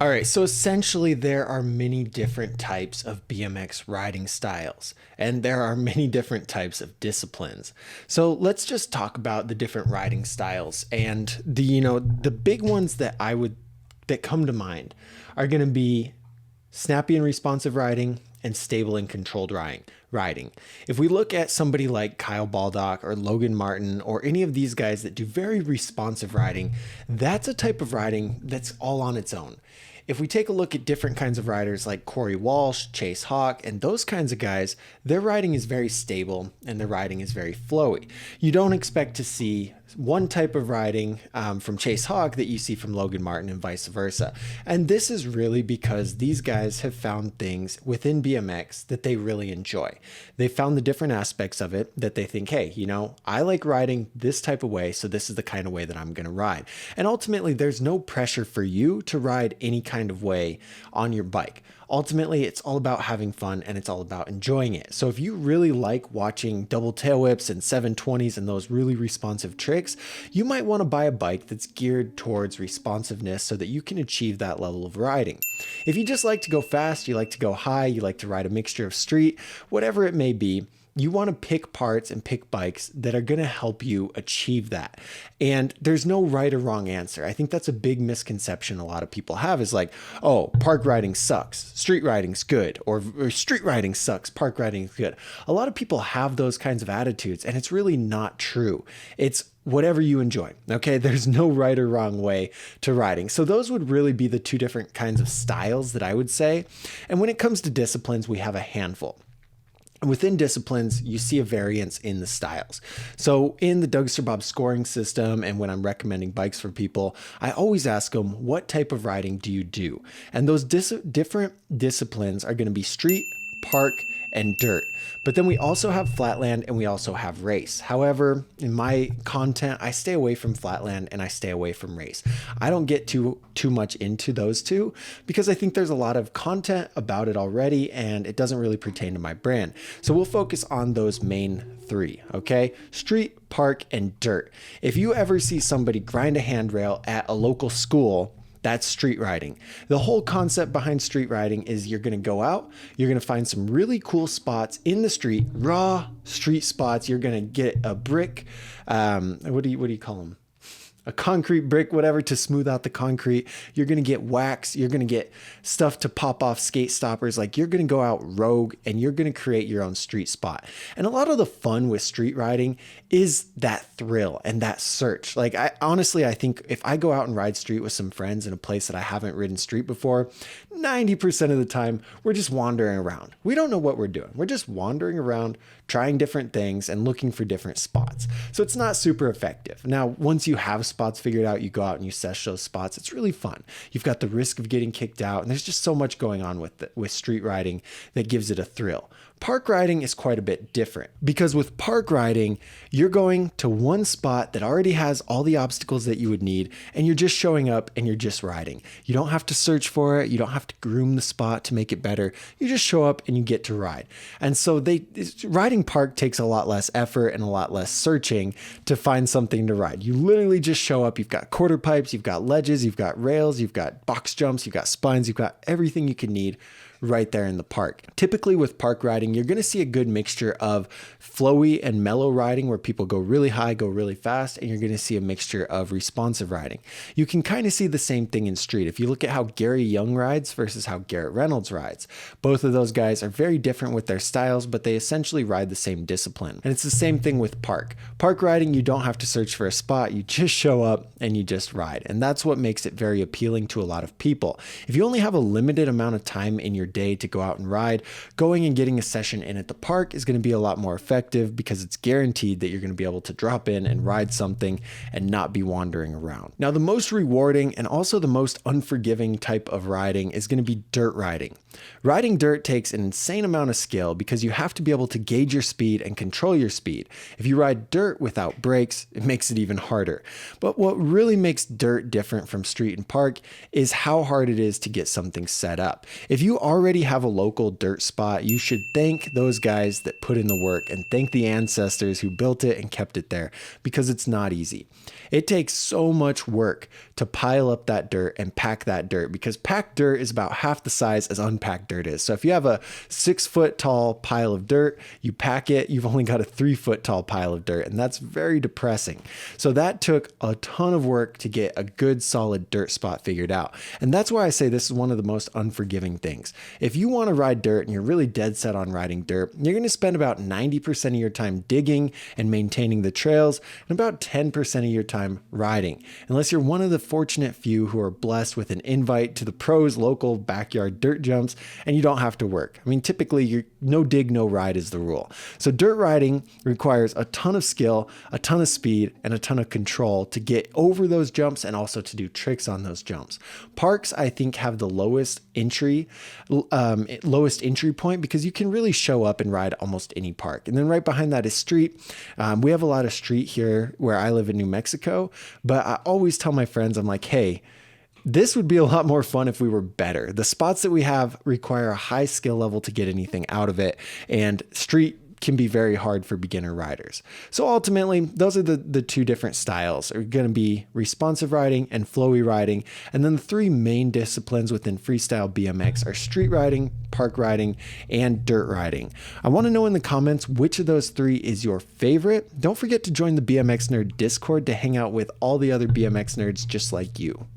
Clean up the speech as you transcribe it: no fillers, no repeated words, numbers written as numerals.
All right, so essentially, there are many different types of BMX riding styles, and there are many different types of disciplines. So let's just talk about the different riding styles, and the big ones that come to mind are going to be snappy and responsive riding and stable and controlled riding. If we look at somebody like Kyle Baldock or Logan Martin or any of these guys that do very responsive riding, that's a type of riding that's all on its own. If we take a look at different kinds of riders like Corey Walsh, Chase Hawk, and those kinds of guys, their riding is very stable and their riding is very flowy. You don't expect to see one type of riding from Chase Hawk that you see from Logan Martin and vice versa. And this is really because these guys have found things within BMX that they really enjoy. They found the different aspects of it that they think, hey, I like riding this type of way, so this is the kind of way that I'm going to ride. And ultimately, there's no pressure for you to ride any kind of way on your bike. Ultimately, it's all about having fun and it's all about enjoying it. So if you really like watching double tail whips and 720s and those really responsive tricks, you might want to buy a bike that's geared towards responsiveness so that you can achieve that level of riding. If you just like to go fast, you like to go high, you like to ride a mixture of street, whatever it may be, you want to pick parts and pick bikes that are going to help you achieve that. And there's no right or wrong answer. I think that's a big misconception a lot of people have is like, oh, park riding sucks, street riding's good, or street riding sucks, park riding is good. A lot of people have those kinds of attitudes, and it's really not true. It's whatever you enjoy. Okay. There's no right or wrong way to riding. So those would really be the two different kinds of styles that I would say. And when it comes to disciplines, we have a handful. Within disciplines, you see a variance in the styles. So in the Doug Sir Bob scoring system, and when I'm recommending bikes for people, I always ask them, what type of riding do you do? And those different disciplines are going to be street, park, and dirt. But then we also have flatland and we also have race. However, in my content, I stay away from flatland and I stay away from race. I don't get too much into those two because I think there's a lot of content about it already and it doesn't really pertain to my brand. So we'll focus on those main three, okay? Street, park, and dirt. If you ever see somebody grind a handrail at a local school, that's street riding. The whole concept behind street riding is you're going to go out, you're going to find some really cool spots in the street, raw street spots. You're going to get a brick. What do you call them? A concrete brick, whatever, to smooth out the concrete. You're going to get wax. You're going to get stuff to pop off skate stoppers. Like you're going to go out rogue and you're going to create your own street spot. And a lot of the fun with street riding is that thrill and that search. Like I think if I go out and ride street with some friends in a place that I haven't ridden street before, 90% of the time we're just wandering around. We don't know what we're doing. We're just wandering around, trying different things and looking for different spots. So it's not super effective. Now, once you have spots figured out, you go out and you sesh those spots. It's really fun. You've got the risk of getting kicked out, and there's just so much going on with street riding that gives it a thrill. Park riding is quite a bit different because with park riding, you're going to one spot that already has all the obstacles that you would need, and you're just showing up and you're just riding. You don't have to search for it. You don't have to groom the spot to make it better. You just show up and you get to ride. And so riding park takes a lot less effort and a lot less searching to find something to ride. You literally just show up. You've got quarter pipes, you've got ledges, you've got rails, you've got box jumps, you've got spines, you've got everything you can need right there in the park. Typically with park riding, you're going to see a good mixture of flowy and mellow riding where people go really high, go really fast, and you're going to see a mixture of responsive riding. You can kind of see the same thing in street. If you look at how Gary Young rides versus how Garrett Reynolds rides, both of those guys are very different with their styles, but they essentially ride the same discipline. And it's the same thing with park. Park riding, you don't have to search for a spot. You just show up and you just ride. And that's what makes it very appealing to a lot of people. If you only have a limited amount of time in your day to go out and ride, going and getting a session in at the park is going to be a lot more effective because it's guaranteed that you're going to be able to drop in and ride something and not be wandering around. Now, the most rewarding and also the most unforgiving type of riding is going to be dirt riding. Riding dirt takes an insane amount of skill because you have to be able to gauge your speed and control your speed. If you ride dirt without brakes, it makes it even harder. But what really makes dirt different from street and park is how hard it is to get something set up. If you are already have a local dirt spot, you should thank those guys that put in the work and thank the ancestors who built it and kept it there, because it's not easy. It takes so much work to pile up that dirt and pack that dirt, because packed dirt is about half the size as unpacked dirt is. So if you have a 6-foot tall pile of dirt, you pack it, you've only got a 3-foot tall pile of dirt, and that's very depressing. So that took a ton of work to get a good solid dirt spot figured out. And that's why I say this is one of the most unforgiving things. If you want to ride dirt and you're really dead set on riding dirt, you're going to spend about 90% of your time digging and maintaining the trails and about 10% of your time riding, unless you're one of the fortunate few who are blessed with an invite to the pros local backyard dirt jumps and you don't have to work. I mean, typically you're no dig, no ride is the rule. So dirt riding requires a ton of skill, a ton of speed, and a ton of control to get over those jumps and also to do tricks on those jumps. Parks, I think, have the lowest entry point, because you can really show up and ride almost any park. And then right behind that is street. We have a lot of street here where I live in New Mexico, but I always tell my friends, I'm like, hey, this would be a lot more fun if we were better. The spots that we have require a high skill level to get anything out of it, and street can be very hard for beginner riders. So ultimately, those are the two different styles. Are going to be responsive riding and flowy riding. And then the three main disciplines within freestyle BMX are street riding, park riding, and dirt riding. I want to know in the comments which of those three is your favorite. Don't forget to join the BMX Nerd Discord to hang out with all the other BMX nerds just like you.